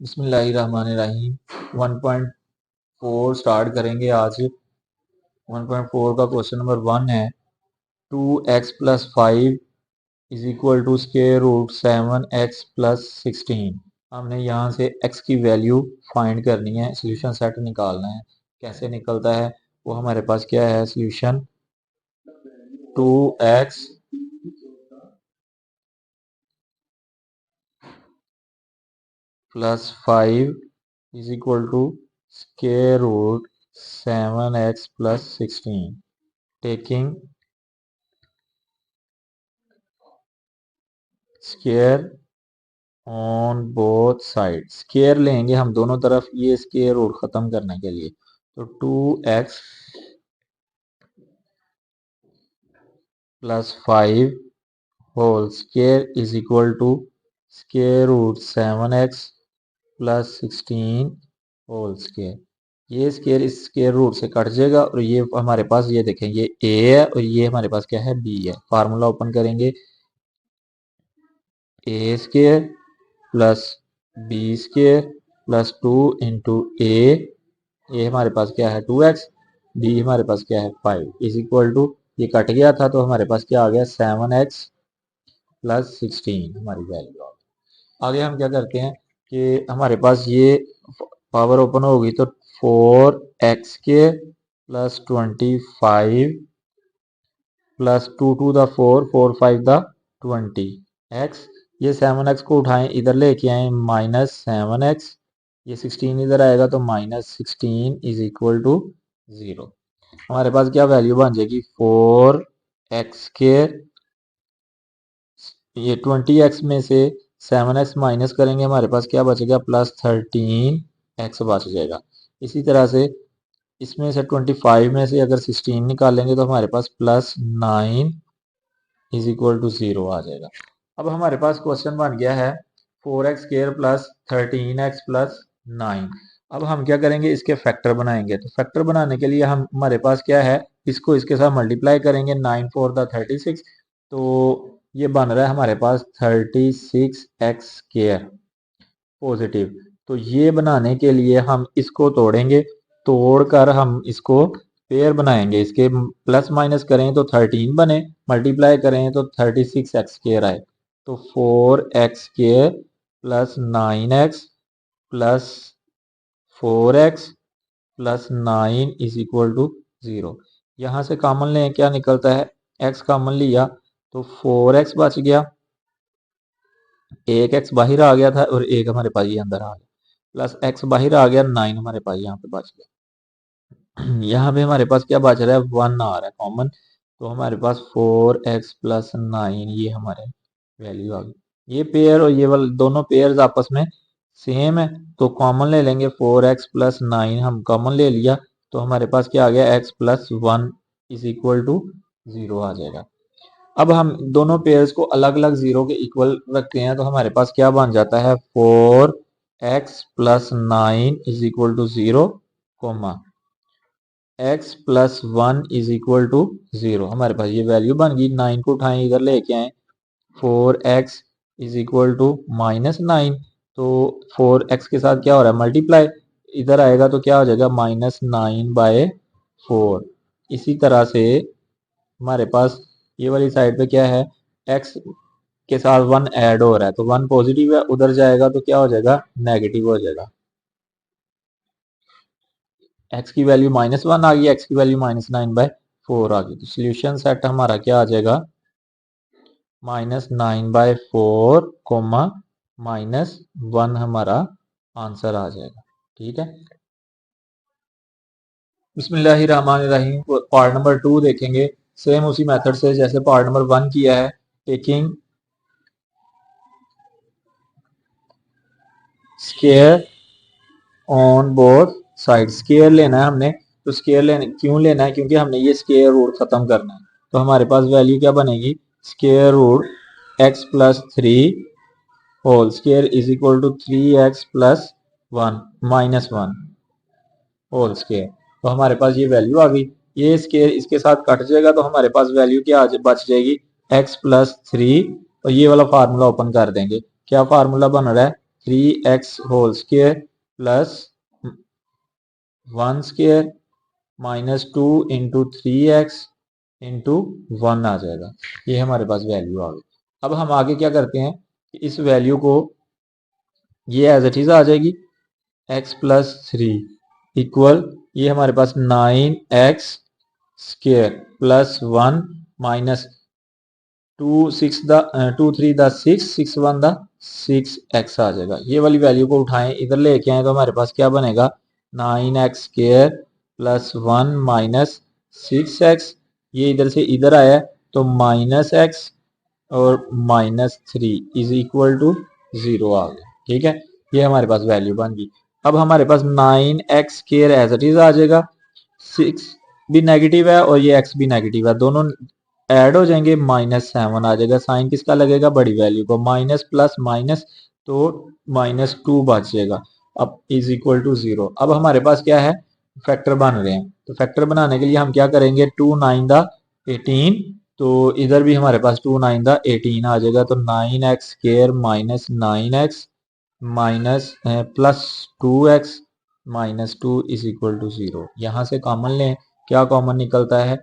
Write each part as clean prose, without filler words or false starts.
बिस्मिल्लाहिर्रहमानिर्रहीम 1.4 स्टार्ट करेंगे आज। 1.4 का क्वेश्चन नंबर 1 है 2x plus 5 is equal to square root 7x plus 16। हमने यहाँ से x की वैल्यू फाइंड करनी है, सोल्यूशन सेट निकालना है। कैसे निकलता है वो हमारे पास क्या है solution 2x plus 5 is equal to square root 7x plus 16 taking square on both side. Square लेंगे हम दोनों तरफ, ये स्क्वायर रूट खत्म करने के लिए। तो 2x plus 5 whole square is equal to square root 7x plus 16 whole square. ये स्क्वायर इस स्क्वायर रूट से कट जाएगा और ये हमारे पास ये देखें ये a है और ये हमारे पास क्या है b है। फार्मूला ओपन करेंगे a square plus b square plus 2 into a हमारे पास क्या है 2x, b हमारे पास क्या है 5 इज इक्वल टू ये कट गया था तो हमारे पास क्या आ गया 7x प्लस 16 हमारी वैल्यू आ गई। आगे हम क्या करते हैं कि हमारे पास ये पावर ओपन होगी तो 4x के plus 25 plus 2 to the 4 4 5 the 20 x। ये 7x को उठाएं इधर लेके आए माइनस 7x, ये 16 इधर आएगा तो माइनस 16 इज इक्वल टू 0। हमारे पास क्या वैल्यू बन जाएगी 4x के, ये 20x में से 7x माइनस करेंगे हमारे पास क्या बचेगा प्लस 13x बच जाएगा। इसी तरह से इसमें से 25 में से अगर 16 निकालेंगे तो हमारे पास प्लस 9 इज इक्वल टू 0 आ जाएगा। अब हमारे पास क्वेश्चन बन गया है 4x square plus 13x plus 9। अब हम क्या करेंगे इसके फैक्टर बनाएंगे। तो फैक्टर बनाने के लिए हम हमारे पास क्या है इसको इसके साथ मल्टीप्लाई करेंगे 9 4 द 36, तो ये बन रहा है हमारे पास 36x स्क्वायर पॉजिटिव। तो ये बनाने के लिए हम इसको तोड़ेंगे, तोड़कर हम इसको पेयर बनाएंगे, इसके प्लस माइनस करें तो 13 बने, मल्टीप्लाई करें तो 36x स्क्वायर आए। तो 4x square plus 9x plus 4x plus 9 is equal to 0। यहाँ से कॉमन लें क्या निकलता है x कॉमन लिया तो 4x बच गया, एक x बाहर आ गया था और एक हमारे पास ये अंदर आ गया, प्लस x बाहर आ गया 9 हमारे पास यहाँ पे बच गया। यहाँ पे हमारे पास क्या बच रहा है 1 आ रहा है कॉमन, तो हमारे पास 4x प्लस 9 ये हमारे वैल्यू आ गई। ये पेयर और ये वाले दोनों पेयर्स आपस में सेम है तो कॉमन ले लेंगे 4x प्लस 9 हम कॉमन ले लिया तो हमारे पास क्या आ गया x plus 1 is equal to 0 आ जाएगा। अब हम दोनों पेयर्स को अलग अलग 0 के इक्वल रखते हैं तो हमारे पास क्या बन जाता है 4x plus 9 is equal to 0 comma x plus 1 is equal to 0। हमारे पास ये वैल्यू बन गई। 9 को उठाएं इधर लेके आए 4x is equal to minus 9, तो 4x के साथ क्या हो रहा है मल्टीप्लाई, इधर आएगा तो क्या हो जाएगा माइनस 9 बाय 4। इसी तरह से हमारे पास ये वाली साइड पे क्या है x के साथ 1 ऐड हो रहा है तो 1 पॉजिटिव है, उधर जाएगा तो क्या हो जाएगा नेगेटिव हो जाएगा। x की वैल्यू माइनस 1 आ गई, x की वैल्यू माइनस 9 बाय 4 आ गई। तो सोल्यूशन सेट हमारा क्या आ जाएगा माइनस 9 बाय 4 कोमा माइनस 1 हमारा आंसर आ जाएगा। ठीक है, बिस्मिल्लाहिर्रहमानिर्रहीम। पार्ट नंबर 2 देखेंगे सेम उसी मेथड से जैसे पार्ट नंबर 1 किया है। Taking square on both side, square लेना है हमने। तो स्क्वायर लेने क्यों लेना है क्योंकि हमने ये स्क्वायर रूट खत्म करना है। तो हमारे पास वैल्यू क्या बनेगी square root x plus 3 whole square is equal to 3x plus 1 minus 1 whole square. तो हमारे पास ये वैल्यू आ गई। ये स्क्वायर इसके साथ कट जाएगा तो हमारे पास वैल्यू क्या बच जाएगी x प्लस 3 और ये वाला फार्मूला ओपन कर देंगे। क्या फार्मूला बन रहा है 3x whole square plus 1 square minus 2 into 3x into 1 आ जाएगा। ये हमारे पास वैल्यू आ गई। अब हम आगे क्या करते हैं कि इस वैल्यू को ये एज इट इज आ जाएगी x प्लस 3 इक्वल ये हमारे पास 9x square plus 1 minus 2 3 the 6 1 the 6x आ जाएगा। ये वाली वैल्यू को उठाएं इधर लेके आए तो हमारे पास क्या बनेगा 9x square plus 1 minus 6x, ये इधर से इधर आया तो माइनस x और माइनस 3 इज इक्वल टू 0 आ गया। ठीक है, ये हमारे पास वैल्यू बन गई। अब हमारे पास 9x square as it is आ जाएगा, 6 भी नेगेटिव है और ये x भी नेगेटिव है, दोनों ऐड हो जाएंगे, -7 आ जाएगा। साइन किसका लगेगा, बड़ी वैल्यू को, माइनस प्लस माइनस तो -2 बच जाएगा। अब इज इक्वल टू 0। अब हमारे पास क्या है, फैक्टर बन रहे हैं, तो फैक्टर बनाने के लिए हम क्या करेंगे, 2 9 द 18, तो इधर भी हमारे पास 2 9 द 18 आ जाएगा। तो 9x square minus 9x minus plus 2x minus 2 is equal to 0। यहाँ से कॉमन लें, क्या कॉमन निकलता है,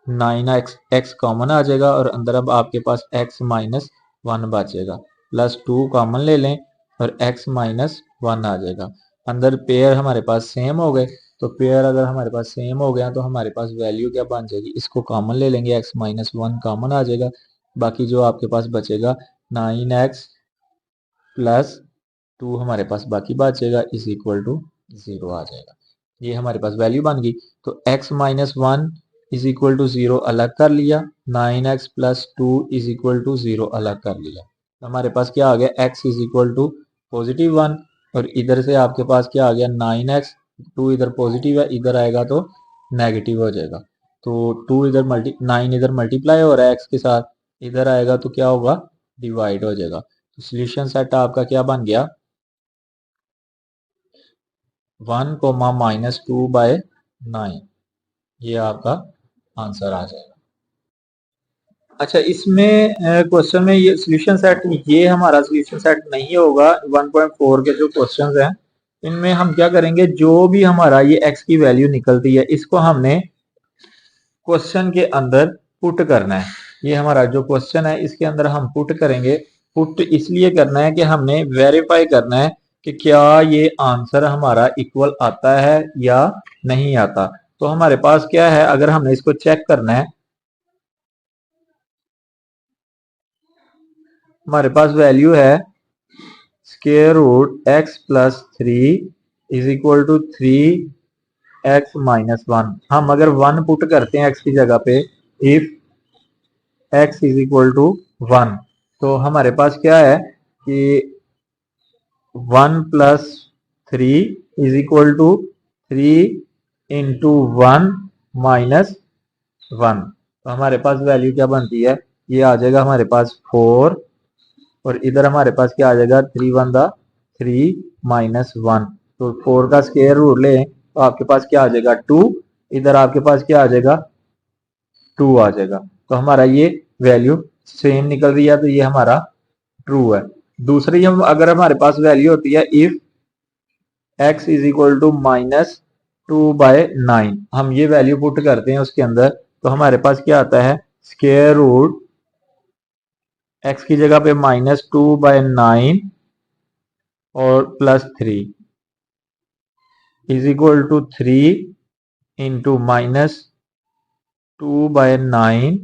9x कॉमन आ जाएगा और अंदर अब आपके पास x माइनस 1 बचेगा, प्लस 2 कॉमन ले लें और x माइनस 1 आ जाएगा। अंदर पेयर हमारे पास सेम हो गए, तो पेयर अगर हमारे पास सेम हो गया तो हमारे पास वैल्यू क्या बन जाएगी, इसको कॉमन ले लेंगे, x माइनस 1 कॉमन आ जाएगा, बाकी जो आपके पास बचेगा 9x प्लस 2 हमारे पास बाकी बचेगा इज इक्वल टू 0 आ जाएगा। ये हमारे पास वैल्यू बन गई। तो x minus 1 is equal to 0 अलग कर लिया, 9x plus 2 is equal to 0 अलग कर लिया, तो हमारे पास क्या आ गया, x is equal to positive 1 और इधर से आपके पास क्या आ गया 9x, 2 इधर पॉजिटिव है, इधर आएगा तो नेगेटिव हो जाएगा, तो 2 इधर 9 इधर मल्टीप्लाई हो रहा है x के साथ, इधर आएगा तो क्या होगा, डिवाइड हो जाएगा। तो सोल्यूशन सेट आपका क्या बन गया, 1 कोमा माइनस 2 बाय 9, ये आपका आंसर आ जाएगा। अच्छा, इसमें क्वेश्चन में ये सोल्यूशन सेट, ये हमारा सोल्यूशन सेट नहीं होगा। 1.4 के जो क्वेश्चंस हैं इनमें हम क्या करेंगे, जो भी हमारा ये x की वैल्यू निकलती है इसको हमने क्वेश्चन के अंदर पुट करना है। ये हमारा जो क्वेश्चन है इसके अंदर हम पुट करेंगे। पुट इसलिए करना है कि हमने वेरीफाई करना है कि क्या ये आंसर हमारा इक्वल आता है या नहीं आता। तो हमारे पास क्या है, अगर हमने इसको चेक करना है, हमारे पास वैल्यू है square root x plus 3 is equal to 3x minus 1। हम अगर 1 पुट करते हैं x की जगह पे, if x is equal to 1, तो हमारे पास क्या है कि 1 plus 3 is equal to 3 into 1 minus 1, तो हमारे पास वैल्यू क्या बनती है, ये आ जाएगा हमारे पास 4 और इधर हमारे पास क्या आ जाएगा 3 1 द 3 माइनस 1, तो 4 का स्क्वायर रूट ले तो आपके पास क्या आ जाएगा 2, इधर आपके पास क्या आ जाएगा 2 आ जाएगा। तो हमारा ये वैल्यू सेम निकल रही है, तो ये हमारा ट्रू है। दूसरी हम अगर हमारे पास वैल्यू होती है if x is equal to minus 2 by 9, हम ये वैल्यू पुट करते हैं उसके अंदर, तो हमारे पास क्या आता है स्क्वायर रूट x की जगह पे -2 बाय 9 और plus 3 is equal to 3 into -2 by 9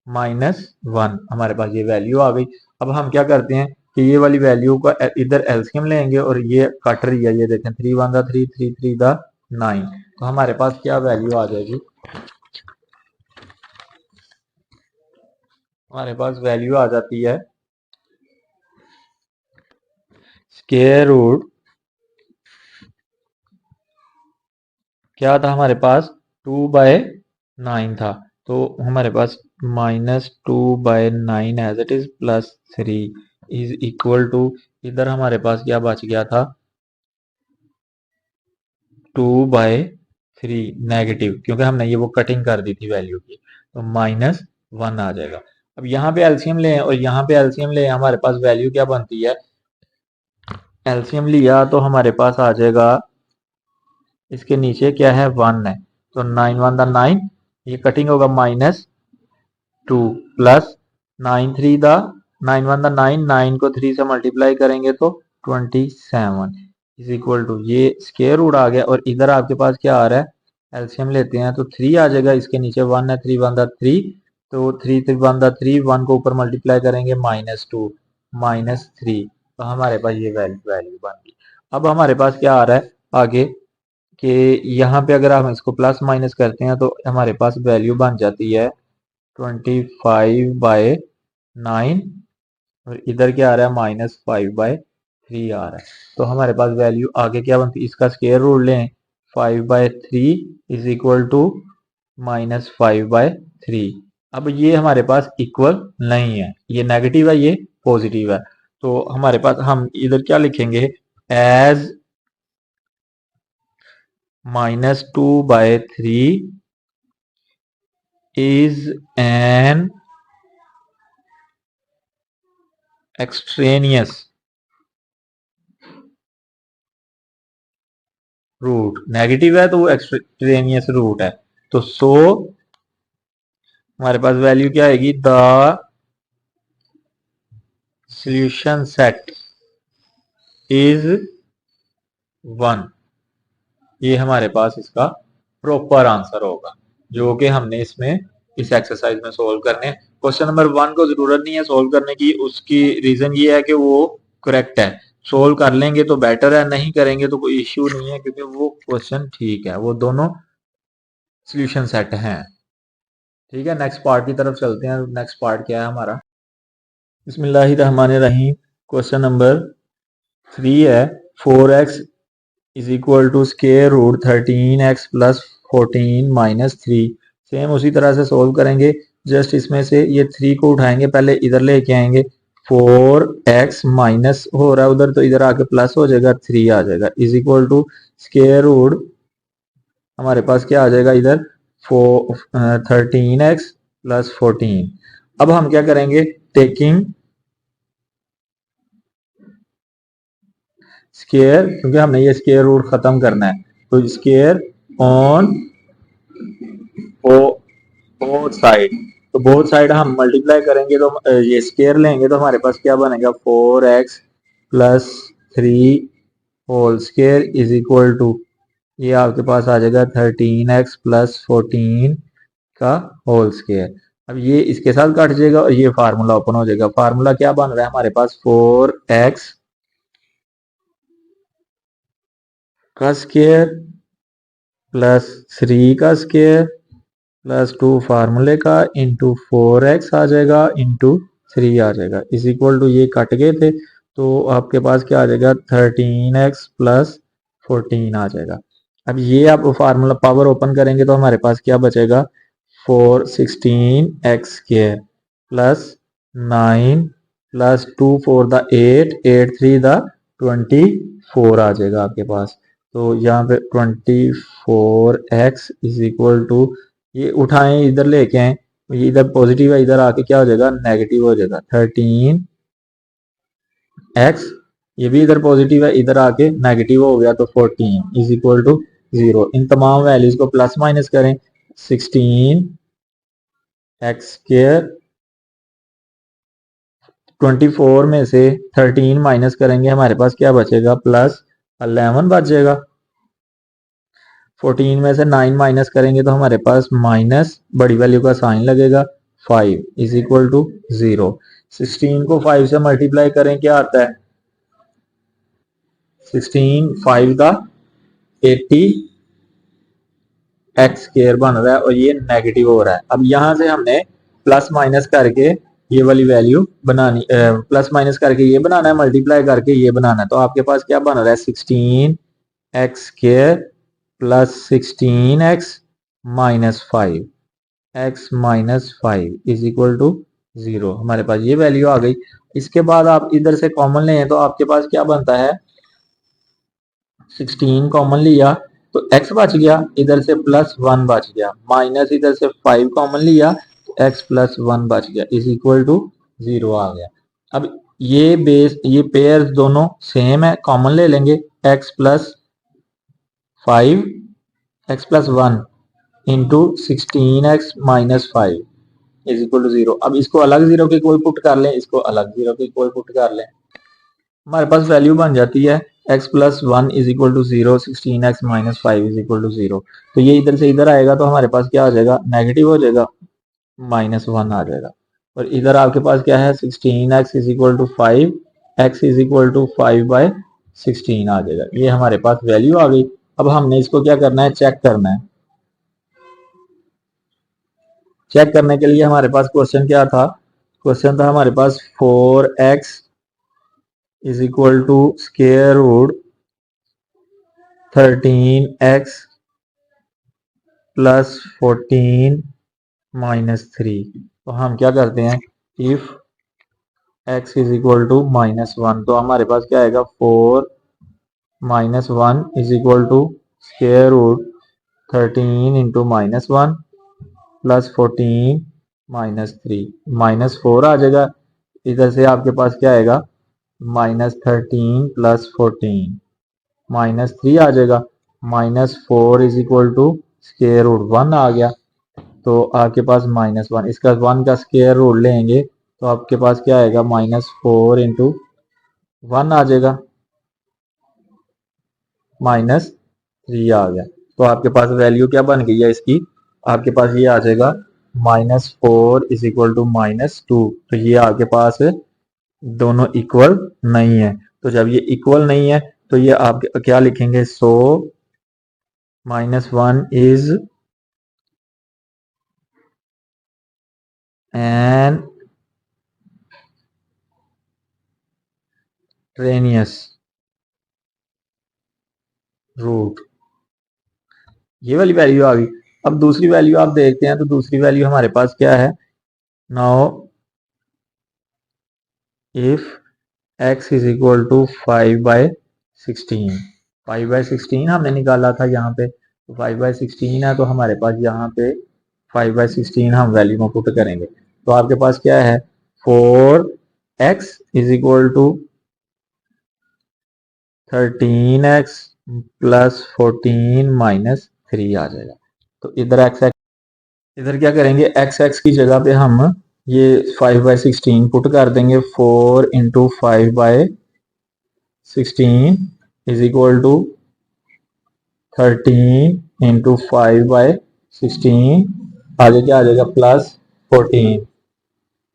-1, हमारे पास ये वैल्यू आ गई। अब हम क्या करते हैं कि ये वाली वैल्यू का इधर एलसीएम लेंगे और ये कट रही है, ये देखें 3 1 द 3 3 3 द 9, तो हमारे पास क्या वैल्यू आ जाएगी, हमारे पास वैल्यू आ जाती है स्क्वायर रूट, क्या था हमारे पास 2 बाय 9 था, तो हमारे पास -2 by 9 as it is plus 3 is equal to, इधर हमारे पास क्या बच गया था 2 बाय 3 नेगेटिव, क्योंकि हमने ये वो कटिंग कर दी थी वैल्यू की, तो -1 आ जाएगा। अब यहाँ पे एलसीएम लें और यहाँ पे एलसीएम लें, हमारे पास वैल्यू क्या बनती है एलसीएम लिया तो हमारे पास आ जाएगा, इसके नीचे क्या है 1 है, तो 9 1 द 9, ये कटिंग होगा -2 प्लस 9 3 द 9 1 द 9, 9 को 3 से मल्टीप्लाई करेंगे तो 27 इज इक्वल टू, ये स्क्वायर रूट आ गया और इधर आपके पास क्या आ रहा है, एलसीएम लेते हैं तो 3 आ जाएगा, इसके नीचे 1 है, 3 1 द 3, तो 3 3 1 द 3, 1 को ऊपर मल्टीप्लाई करेंगे -2 -3, तो हमारे पास ये वैल्यू बन गई। अब हमारे पास क्या आ रहा है आगे कि यहाँ पे अगर हम इसको प्लस माइनस करते हैं तो हमारे पास वैल्यू बन जाती है 25/9, और इधर क्या आ रहा है -5/3 आ रहा है, तो हमारे पास वैल्यू आगे क्या बनती है, इसका स्क्वायर रूट लें, 5/3 इज इक्वल टू -5/3। अब ये हमारे पास इक्वल नहीं है, ये नेगेटिव है, ये पॉजिटिव है, तो हमारे पास हम इधर क्या लिखेंगे, as -2/3 is an extraneous root, negative है तो वो एक्सट्रेनियस रूट है, तो सो हमारे पास वैल्यू क्या आएगी, द सॉल्यूशन सेट इज 1, ये हमारे पास इसका प्रॉपर आंसर होगा जो कि हमने इसमें इस एक्सरसाइज में सोल्व करने। क्वेश्चन नंबर 1 को जरूरत नहीं है सोल्व करने की, उसकी रीजन ये है कि वो करेक्ट है, सोल्व कर लेंगे तो बेटर है, नहीं करेंगे तो कोई इश्यू नहीं है क्योंकि वो क्वेश्चन ठीक है, वो दोनों सॉल्यूशन सेट हैं। ठीक है, नेक्स्ट पार्ट की तरफ चलते हैं। नेक्स्ट पार्ट क्या है हमारा, बिस्मिल्लाहिर्रहमानिर्रहीम। क्वेश्चन नंबर 3 है, 4x is equal to square root 13x plus 14 -3। Same उसी तरह से सोल्व करेंगे, जस्ट इसमें से ये 3 को उठाएंगे, पहले इधर लेके आएंगे, 4x माइनस हो रहा है उधर तो इधर आके प्लस हो जाएगा, 3 आ जाएगा, is equal to square root हमारे पास क्या आ जाएगा इधर 13x प्लस 14। अब हम क्या करेंगे, टेकिंग स्क्वायर, क्योंकि हमने ये स्क्वायर रूट खत्म करना है, तो स्क्वायर ऑन बोथ साइड, तो बोथ साइड हम मल्टीप्लाई करेंगे तो ये स्क्वायर लेंगे तो हमारे पास क्या बनेगा 4x plus 3 whole square is equal to, ये आपके पास आ जाएगा 13x प्लस 14 का होल स्क्वायर। अब ये इसके साथ कट जाएगा और ये फार्मूला ओपन हो जाएगा, फार्मूला क्या बन रहा है हमारे पास 4x का स्क्वायर प्लस 3 का स्क्वायर प्लस 2 फार्मूले का इंटू 4x आ जाएगा इंटू 3 आ जाएगा, इज इक्वल टू, ये कट गए थे तो आपके पास क्या आ जाएगा 13x प्लस 14 आ जाएगा। अब ये आप फार्मूला पावर ओपन करेंगे तो हमारे पास क्या बचेगा 416x square plus 9 plus 2 4 the 8 8 3 the 24 आ जाएगा आपके पास, तो यहाँ पे 24x इज इक्वल टू, ये उठाएं इधर लेके आए, ये इधर पॉजिटिव है, इधर आके क्या हो जाएगा नेगेटिव हो जाएगा, 13x, ये भी इधर पॉजिटिव है, इधर आके नेगेटिव हो गया, तो 14 इज इक्वल टू 0। इन तमाम वैल्यूज को प्लस माइनस करें, 16x स्क्वायर 24 में से 13 माइनस करेंगे, हमारे पास क्या बचेगा प्लस 11 बच जाएगा, 14 में से 9 माइनस करेंगे तो हमारे पास माइनस बड़ी वैल्यू का साइन लगेगा, 5 इज इक्वल टू 0। 16 को 5 से मल्टीप्लाई करें क्या आता है, 16 5 का 80 एक्स स्क्वायर बन रहा है और ये नेगेटिव हो रहा है। अब यहां से हमने प्लस माइनस करके ये वाली वैल्यू बनानी, प्लस माइनस करके ये बनाना है, मल्टीप्लाई करके ये बनाना है, तो आपके पास क्या बन रहा है 16 x square plus 16x minus 5 x minus 5 is equal to 0, हमारे पास ये वैल्यू आ गई। इसके बाद आप इधर से कॉमन लें तो आपके पास क्या बनता है, 16 कॉमन लिया तो x बच गया, इधर से प्लस 1 बच गया, माइनस इधर से 5 कॉमन लिया तो x प्लस 1 बच गया, इज इक्वल टू 0 आ गया। अब ये पेयर्स दोनों सेम है, कॉमन ले लेंगे। x plus 5 x plus 1 into 16x minus 5 is equal to 0। अब इसको अलग जीरो के कोई पुट कर लें, इसको अलग जीरो के कोई पुट कर लें, हमारे पास वैल्यू बन जाती है x plus 1 is equal to 0, 16x minus 5 is equal to 0। तो ये इधर से इधर आएगा तो हमारे पास क्या आ जाएगा, नेगेटिव हो जाएगा, -1 आ जाएगा। और इधर आपके पास क्या है, 16x is equal to 5, x is equal to 5/16 आ जाएगा। ये हमारे पास वैल्यू आ गई। अब हमने इसको क्या करना है, चेक करना है। चेक करने के लिए हमारे पास क्वेश्चन क्या था, क्वेश्चन था हमारे पास 4x is equal to square root 13x plus 14 minus 3। तो हम क्या करते हैं, if x is equal to -1, तो हमारे पास क्या आएगा, 4 minus 1 is equal to square root 13 into -1 plus 14 -3, -4 आ जाएगा। इधर से आपके पास क्या आएगा, -13 प्लस 14 -3 आ जाएगा। -4 is equal to square root 1 आ गया, तो आपके पास -1, इसका 1 का स्क्वायर रूट लेंगे तो आपके पास क्या आएगा, -4 इंटू 1 आ जाएगा, -3 आ गया। तो आपके पास वैल्यू क्या बन गई है इसकी, आपके पास ये आ जाएगा -4 इज इक्वल टू -2। तो ये आपके पास दोनों इक्वल नहीं है। तो जब ये इक्वल नहीं है तो ये आप क्या लिखेंगे, सो -1 इज एन ट्रेनियस रूट। ये वाली वैल्यू आ गई। अब दूसरी वैल्यू आप देखते हैं, तो दूसरी वैल्यू हमारे पास क्या है, now if x is equal to 5/16, 5/16 हमने निकाला था यहाँ पे, तो 5/16 है, तो हमारे पास यहाँ पे 5/16 हम वैल्यू में पुट करेंगे। तो आपके पास क्या है, 4x is equal to 13x plus 14 minus 3 आ जाएगा। तो इधर इधर क्या करेंगे, x की जगह पे हम ये 5/16 पुट कर देंगे। 4 into 5/16 is equal to 13 into 5/16, आगे क्या आ जाएगा, प्लस 14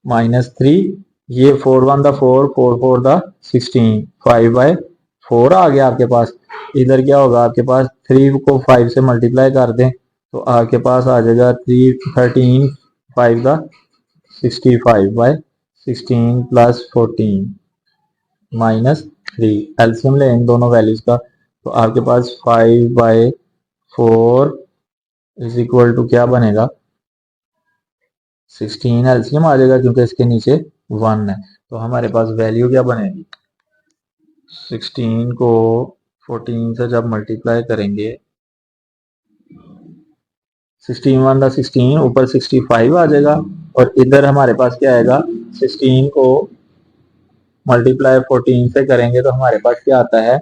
माइनस 3। ये 4 1 दा 4, 4 4 दा 16, 5/4 आ गया आपके पास। इधर क्या होगा, आपके पास 3 को 5 से मल्टीप्लाई कर दें तो आपके पास आ जाएगा 13 5 दा 65/16 प्लस 14 माइनस 3। एलसीएम ले इन दोनों वैल्यूज का, तो आपके पास 5/4 इज इक्वल टू क्या बनेगा, 16 एलसीएम आ जाएगा क्योंकि इसके नीचे 1 है। तो हमारे पास वैल्यू क्या बनेगी, 16 को 14 से जब मल्टीप्लाई करेंगे, 16 1 दा 16, ऊपर 65 आ जाएगा, और इधर हमारे पास क्या आएगा, 16 को मल्टीप्लाई 14 से करेंगे तो हमारे पास क्या आता है,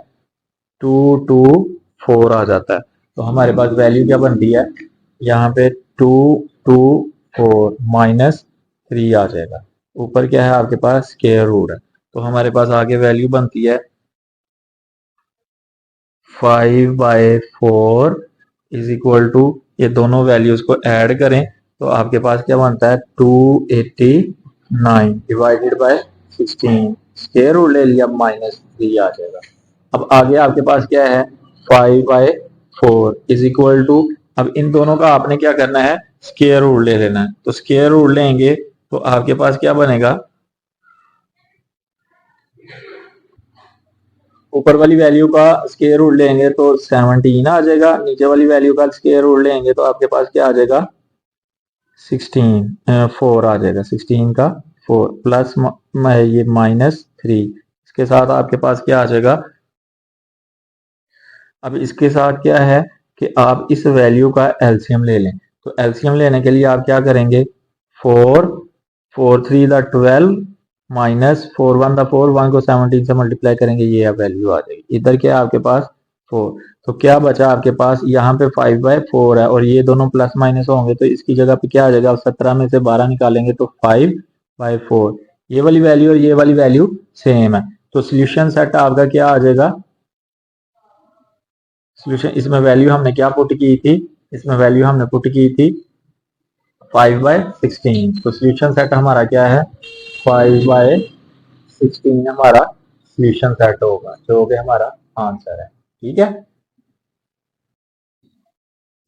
2 2 4 आ जाता है। तो हमारे पास वैल्यू क्या बनती है, यहाँ पे 2 2 4 -3 आ जाएगा। ऊपर क्या है आपके पास, स्क्वायर रूट है। तो हमारे पास आगे वैल्यू बनती है 5/4 इज इक्वल टू, ये दोनों वैल्यूज को ऐड करें तो आपके पास क्या बनता है, 289 डिवाइडेड बाय 16, स्क्वायर रूट ले लिया, -3 आ जाएगा। अब आगे आपके पास क्या है, 5/4 इज इक्वल टू, अब इन दोनों का आपने क्या करना है, स्क्वायर रूट ले लेना है। तो स्क्वायर रूट लेंगे तो आपके पास क्या बनेगा, ऊपर वाली वैल्यू का स्क्वायर रूट लेंगे तो 17 आ जाएगा, नीचे वाली वैल्यू का स्क्वायर रूट लेंगे तो आपके पास क्या आ जाएगा, 4 आ जाएगा, 16 का 4 प्लस ये -3, इसके साथ आपके पास क्या आ जाएगा। अब इसके साथ क्या है कि आप इस वैल्यू का एलसीएम ले लें। तो एलसीएम लेने के लिए आप क्या करेंगे, 4 4 3 दा 12 -4 1 को 17 से मल्टीप्लाई करेंगे, ये अब वैल्यू आ जाएगी। इधर क्या है आपके पास 4, तो क्या बचा आपके पास यहाँ पे 5/4 है और ये दोनों प्लस माइनस होंगे तो इसकी जगह पे क्या आ जाएगा, 17 में से 12 निकालेंगे तो 5/4। ये वाली वैल्यू और ये वाली वैल्यू सेम है, तो सोल्यूशन सेट आपका क्या आ जाएगा, सोल्यूशन इसमें वैल्यू हमने क्या पुट की थी, इसमें वैल्यू हमने पुट की थी 5/16, तो सोल्यूशन सेट हमारा क्या है 5/16 हमारा सोल्यूशन सेट होगा, जो कि हमारा आंसर है। ठीक है,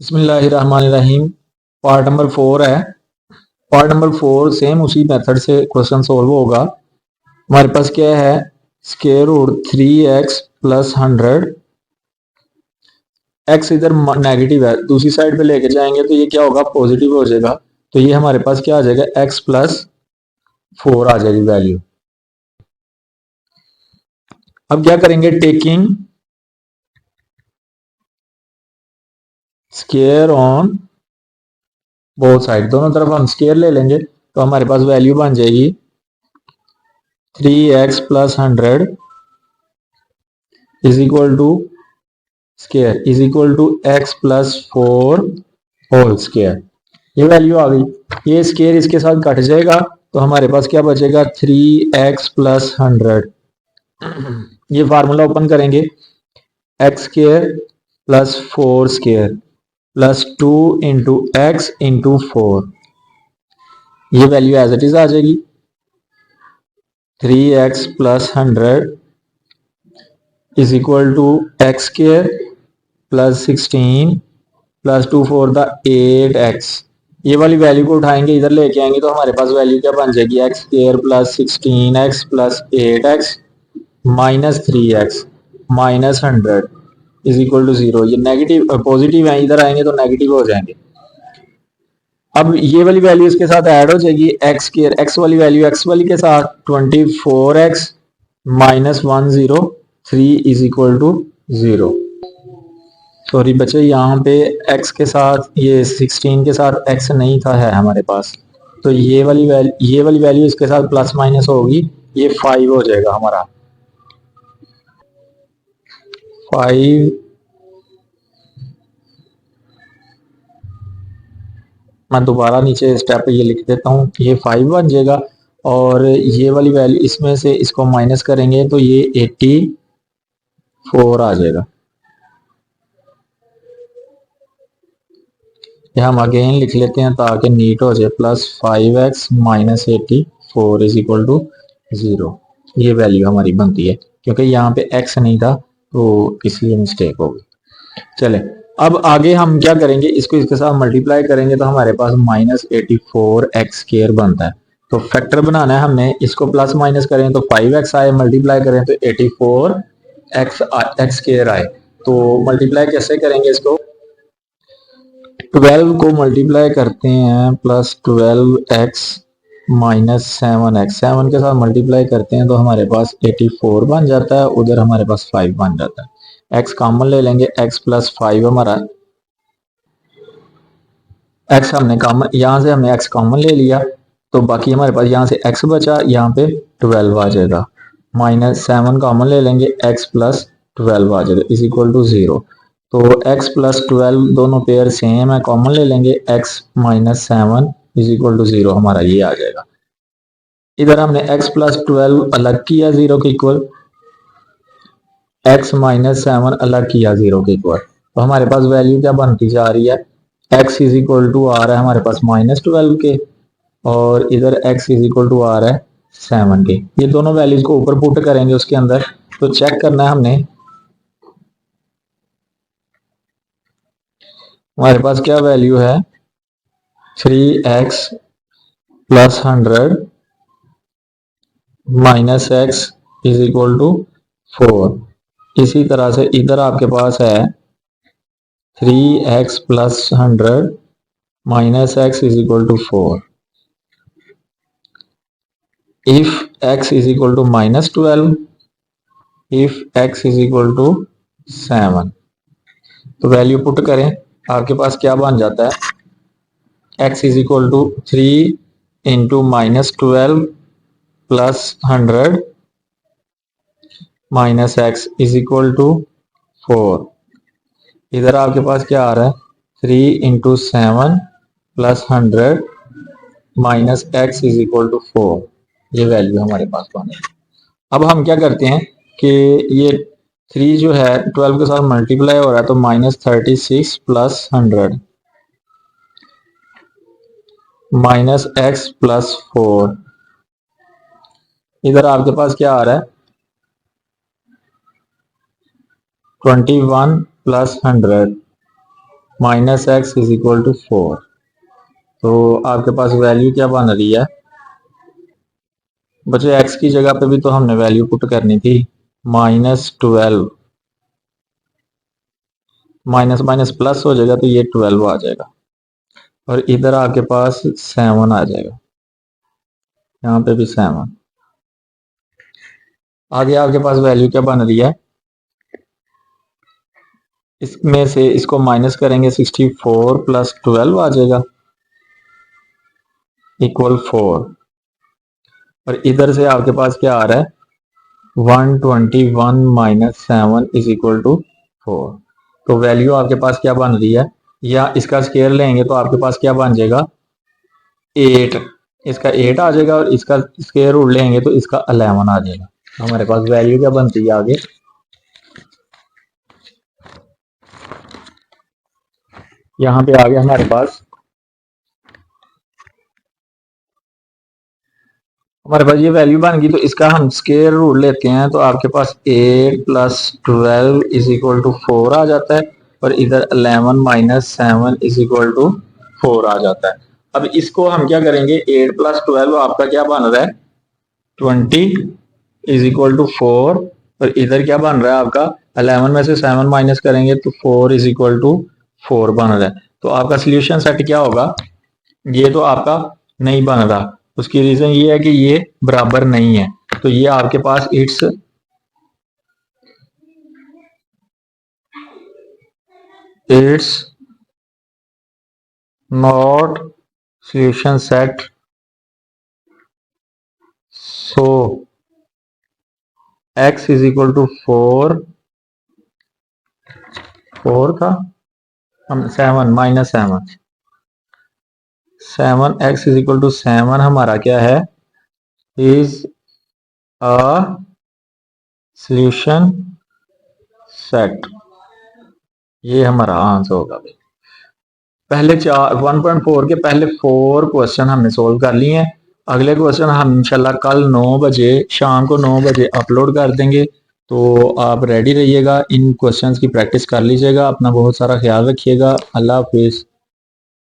बिस्मिल्लाहिर्रहमानिर्रहीम। पार्ट नंबर 4 है। पार्ट नंबर 4 सेम उसी मेथड से क्वेश्चन सोल्व होगा। हमारे पास क्या है, स्क्वायर रूट 3x + 100, x इधर नेगेटिव है, दूसरी साइड पे लेके जाएंगे तो ये क्या होगा, पॉजिटिव हो जाएगा, तो ये हमारे पास क्या आ जाएगा, x + 4 आ जाएगी वैल्यू। अब क्या करेंगे, taking square on both side, दोनों तरफ हम स्क्वायर ले लेंगे तो हमारे पास वैल्यू बन जाएगी 3x + 100 is equal to square is equal to x + 4 whole square. ये वैल्यू आ गई, ये स्क्वायर इसके साथ कट जाएगा तो हमारे पास क्या बचेगा, 3x + 100। ये फार्मूला ओपन करेंगे, x² + 4² + 2 × x × 4, ये वैल्यू एज इट इज आ जाएगी। 3x + 100 is equal to x² + 16 + 2 4 8x। ये वाली वैल्यू को उठाएंगे, इधर लेके आएंगे तो हमारे पास वैल्यू क्या बन जाएगी, x² + 16x + 8x - 3x - 100 is equal to 0। ये नेगेटिव पॉजिटिव है, इधर आएंगे तो नेगेटिव हो जाएंगे। अब ये वाली वैल्यू इसके साथ ऐड हो जाएगी, x² x वाली वैल्यू x वाली के साथ 24x - 103 is equal to 0। Sorry बच्चे, यहाँ पे x के साथ ये 16 के साथ x नहीं था, है हमारे पास, तो ये वाली वैल्यू इसके साथ प्लस माइनस होगी, ये 5 हो जाएगा हमारा। 5 मैं दोबारा नीचे स्टेप ये लिख देता हूँ, ये 5 बन जाएगा और ये वाली वैल्यू इसमें से इसको माइनस करेंगे तो ये 84 आ जाएगा। ये हम अगेन लिख लेते हैं ताकि नीट हो जाए, +5x - 84 इज इक्वल टू 0। ये वैल्यू हमारी बनती है, क्योंकि यहाँ पे x नहीं था तो इसलिए मिस्टेक हो गई। चले, अब आगे हम क्या करेंगे, इसको इसके साथ मल्टीप्लाई करेंगे तो हमारे पास -84x² बनता है। तो फैक्टर बनाना है हमने, इसको प्लस माइनस करें तो 5x आए, मल्टीप्लाई करें तो 84x² आए। तो मल्टीप्लाई कैसे करेंगे, इसको 12 को मल्टीप्लाई करते हैं +12x - 7x, 7 के साथ मल्टीप्लाई करते हैं तो हमारे पास 84 बन जाता है, उधर हमारे पास 5 बन जाता है। x कॉमन ले लेंगे, x + 5 हमारा, x हमने कॉमन, यहाँ से हमने x कॉमन ले लिया तो बाकी हमारे पास यहाँ से x बचा, यहाँ पे 12 आ जाएगा, -7 कॉमन ले लेंगे, x + 12 आ जाएगा इज इक्वल टू 0। तो x + 12 दोनों पेयर सेम है, कॉमन ले लेंगे, x - 7 इज इक्वल टू 0 हमारा ये आ जाएगा। इधर हमने x + 12 अलग किया 0 के इक्वल, x - 7 अलग किया 0 के इक्वल, तो हमारे पास वैल्यू क्या बनती जा रही है, x इज इक्वल टू आ रहा है हमारे पास -12 के और इधर x इज इक्वल टू आ रहा है 7 के। ये दोनों वैल्यूज को ऊपर पुट करेंगे उसके अंदर, तो चेक करना है हमने, हमारे पास क्या वैल्यू है, 3x + 100 - x is equal to 4। इसी तरह से इधर आपके पास है 3x + 100 - x is equal to 4। if x is equal to -12, if x is equal to 7, तो वैल्यू पुट करें, आपके पास क्या बन जाता है, x is equal to 3 × -12 plus 100 minus x is equal to 4। इधर आपके पास क्या आ रहा है, 3 into 7 plus 100 minus x is equal to 4। ये वैल्यू हमारे पास बने। अब हम क्या करते हैं कि ये 3 जो है 12 के साथ मल्टीप्लाई हो रहा है, तो -36 प्लस 100 माइनस एक्स प्लस 4। इधर आपके पास क्या आ रहा है, 21 plus 100 minus x is equal to 4। तो आपके पास वैल्यू क्या बन रही है बच्चे, एक्स की जगह पे भी तो हमने वैल्यू पुट करनी थी, -12 माइनस माइनस प्लस हो जाएगा तो ये 12 आ जाएगा, और इधर आपके पास 7 आ जाएगा, यहाँ पे भी 7। आगे आपके पास वैल्यू क्या बन रही है, इसमें से इसको माइनस करेंगे 64 प्लस 12 आ जाएगा इक्वल 4। और इधर से आपके पास क्या आ रहा है, 121 माइनस 7 इज इक्वल टू 4। तो वैल्यू आपके पास क्या बन रही है, या इसका स्केयर लेंगे तो आपके पास क्या बन जाएगा, 8। इसका 8 आ जाएगा, और इसका स्केयर रूट लेंगे तो इसका 11 आ जाएगा। हमारे पास वैल्यू क्या बनती है आगे, यहाँ पे आ गया हमारे पास ये वैल्यू बन गई। तो इसका हम स्केयर रूट लेते हैं, तो आपके पास 8 प्लस 12 इज इक्वल टू 4 आ जाता है, और इधर 11 माइनस 7 इज इक्वल टू 4 आ जाता है। अब इसको हम क्या करेंगे, 8 प्लस 12 आपका क्या बन रहा है, 20 इज इक्वल टू 4, और इधर क्या बन रहा है आपका, 11 में से 7 माइनस करेंगे तो 4 इज इक्वल टू 4 बन रहा है। तो आपका सोल्यूशन सेट क्या होगा, ये तो आपका नहीं बन रहा। उसकी रीजन ये है कि ये बराबर नहीं है, तो ये आपके पास it's not solution set, so x is equal to 4 था, हम 7 minus 7 x is equal to 7 हमारा क्या है, इज अ सॉल्यूशन सेट। ये हमारा आंसर होगा। पहले 1.4 के पहले 4 क्वेश्चन हमने सोल्व कर लिए हैं। अगले क्वेश्चन हम इंशाल्लाह कल 9 बजे, शाम को 9 बजे अपलोड कर देंगे। तो आप रेडी रहिएगा, इन क्वेश्चंस की प्रैक्टिस कर लीजिएगा। अपना बहुत सारा ख्याल रखिएगा। अल्लाह हाफिज़।